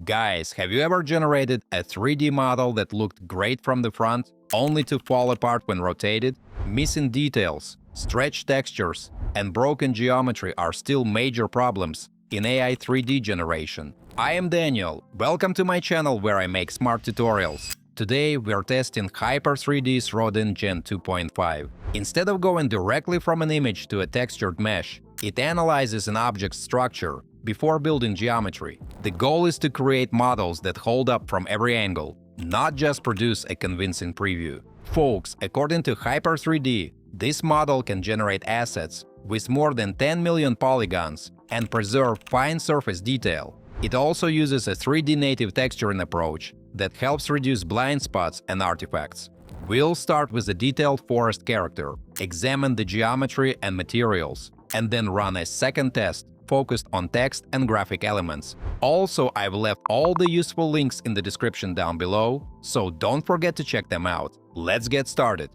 Guys, have you ever generated a 3D model that looked great from the front, only to fall apart when rotated? Missing details, stretched textures, and broken geometry are still major problems in AI 3D generation. I am Daniel, welcome to my channel where I make smart tutorials. Today we're testing Hyper3D's Rodin Gen-2.5. Instead of going directly from an image to a textured mesh, it analyzes an object's structure before building geometry. The goal is to create models that hold up from every angle, not just produce a convincing preview. Folks, according to Hyper3D, this model can generate assets with more than 10 million polygons and preserve fine surface detail. It also uses a 3D native texturing approach that helps reduce blind spots and artifacts. We'll start with a detailed forest character, examine the geometry and materials, and then run a second test focused on text and graphic elements. Also, I've left all the useful links in the description down below, so don't forget to check them out. Let's get started.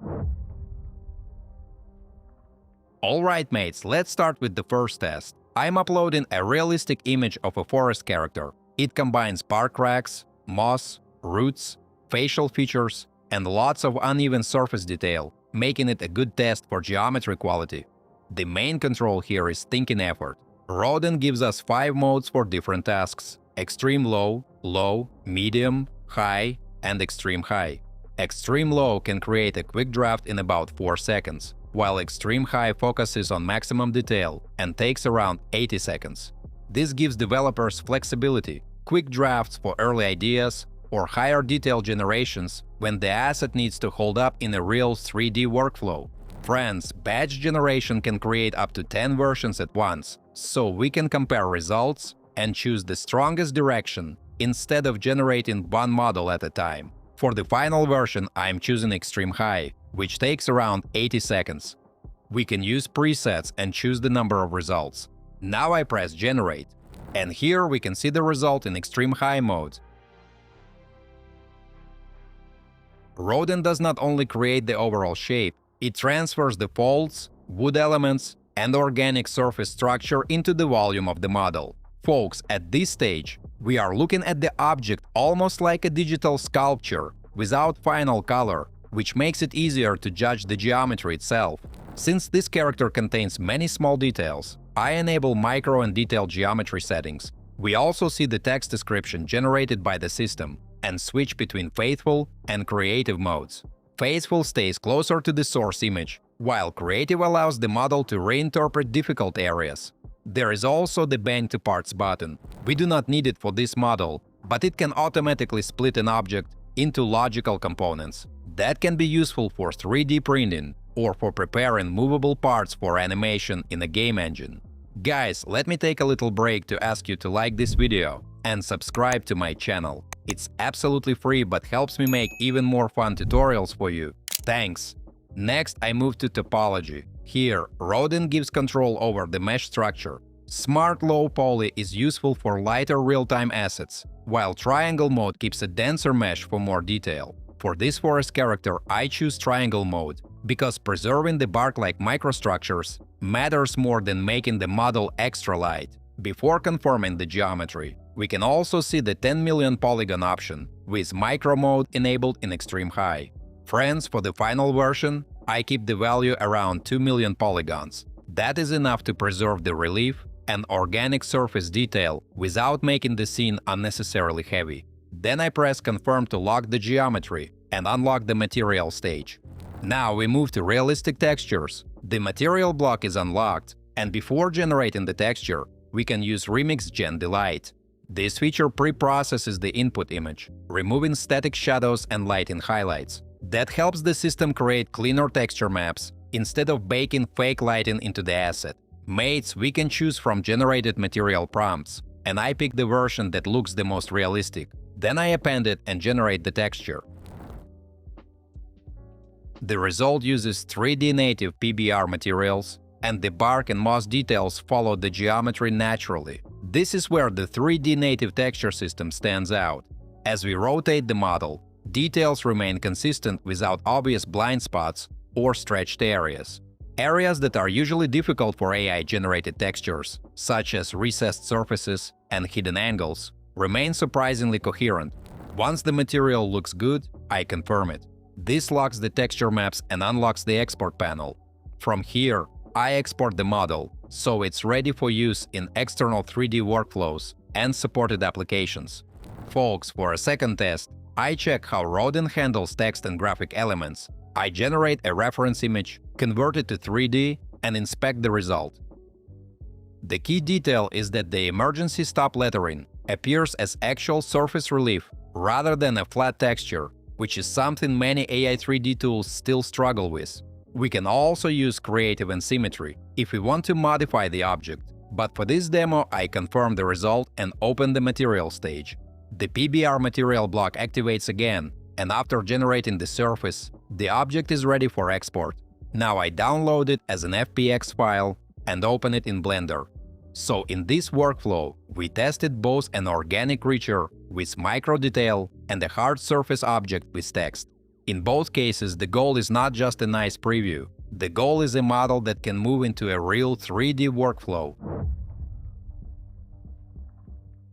Alright mates, let's start with the first test. I'm uploading a realistic image of a forest character. It combines bark cracks, moss, roots, facial features, and lots of uneven surface detail, making it a good test for geometry quality. The main control here is thinking effort. Rodin gives us 5 modes for different tasks: extreme low, low, medium, high, and extreme high. Extreme low can create a quick draft in about 4 seconds, while extreme high focuses on maximum detail and takes around 80 seconds. This gives developers flexibility, quick drafts for early ideas, or higher detail generations when the asset needs to hold up in a real 3D workflow. Friends, batch generation can create up to 10 versions at once, so we can compare results and choose the strongest direction instead of generating one model at a time. For the final version, I'm choosing Extreme High, which takes around 80 seconds. We can use presets and choose the number of results. Now I press Generate, and here we can see the result in Extreme High mode. Rodin does not only create the overall shape, it transfers the folds, wood elements, and organic surface structure into the volume of the model. Folks, at this stage, we are looking at the object almost like a digital sculpture, without final color, which makes it easier to judge the geometry itself. Since this character contains many small details, I enable micro and detailed geometry settings. We also see the text description generated by the system and switch between faithful and creative modes. Faithful stays closer to the source image, while creative allows the model to reinterpret difficult areas. There is also the Bang to Parts button. We do not need it for this model, but it can automatically split an object into logical components. That can be useful for 3D printing or for preparing movable parts for animation in a game engine. Guys, let me take a little break to ask you to like this video and subscribe to my channel. It's absolutely free but helps me make even more fun tutorials for you. Thanks! Next, I move to topology. Here, Rodin gives control over the mesh structure. Smart Low Poly is useful for lighter real-time assets, while Triangle mode keeps a denser mesh for more detail. For this forest character, I choose Triangle mode, because preserving the bark-like microstructures matters more than making the model extra light. Before conforming the geometry, we can also see the 10 million polygon option, with micro mode enabled in Extreme High. Friends, for the final version, I keep the value around 2 million polygons. That is enough to preserve the relief and organic surface detail without making the scene unnecessarily heavy. Then I press Confirm to lock the geometry and unlock the material stage. Now we move to realistic textures. The material block is unlocked, and before generating the texture, we can use Remix Gen Delight. This feature pre-processes the input image, removing static shadows and lighting highlights. That helps the system create cleaner texture maps instead of baking fake lighting into the asset. Mates, we can choose from generated material prompts, and I pick the version that looks the most realistic. Then I append it and generate the texture. The result uses 3D native PBR materials, and the bark and moss details follow the geometry naturally. This is where the 3D native texture system stands out. As we rotate the model, details remain consistent without obvious blind spots or stretched areas. Areas that are usually difficult for AI-generated textures, such as recessed surfaces and hidden angles, remain surprisingly coherent. Once the material looks good, I confirm it. This locks the texture maps and unlocks the export panel. From here, I export the model, so it's ready for use in external 3D workflows and supported applications. Folks, for a second test, I check how Rodin handles text and graphic elements. I generate a reference image, convert it to 3D, and inspect the result. The key detail is that the emergency stop lettering appears as actual surface relief rather than a flat texture, which is something many AI 3D tools still struggle with. We can also use creative and symmetry if we want to modify the object, but for this demo I confirm the result and open the material stage. The PBR material block activates again, and after generating the surface, the object is ready for export. Now I download it as an FBX file and open it in Blender. So in this workflow, we tested both an organic creature with micro detail and a hard surface object with text. In both cases, the goal is not just a nice preview. The goal is a model that can move into a real 3D workflow.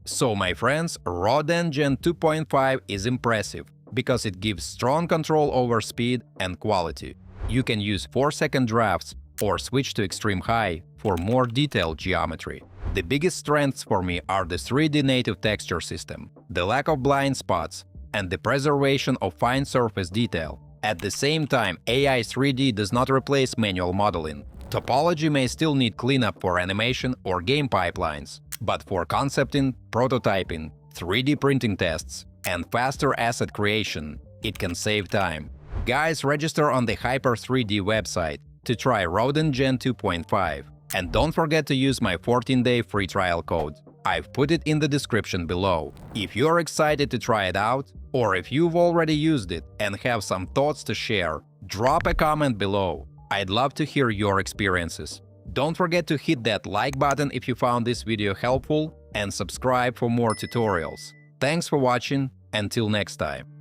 So, my friends, Rodin Gen-2.5 is impressive because it gives strong control over speed and quality. You can use 4-second drafts or switch to extreme high for more detailed geometry. The biggest strengths for me are the 3D native texture system, the lack of blind spots, and the preservation of fine surface detail. At the same time, AI 3D does not replace manual modeling. Topology may still need cleanup for animation or game pipelines, but for concepting, prototyping, 3D printing tests, and faster asset creation, it can save time. Guys, register on the Hyper3D website to try Rodin Gen-2.5, and don't forget to use my 14-day free trial code. I've put it in the description below. If you're excited to try it out, or if you've already used it and have some thoughts to share, drop a comment below. I'd love to hear your experiences. Don't forget to hit that like button if you found this video helpful and subscribe for more tutorials. Thanks for watching, until next time.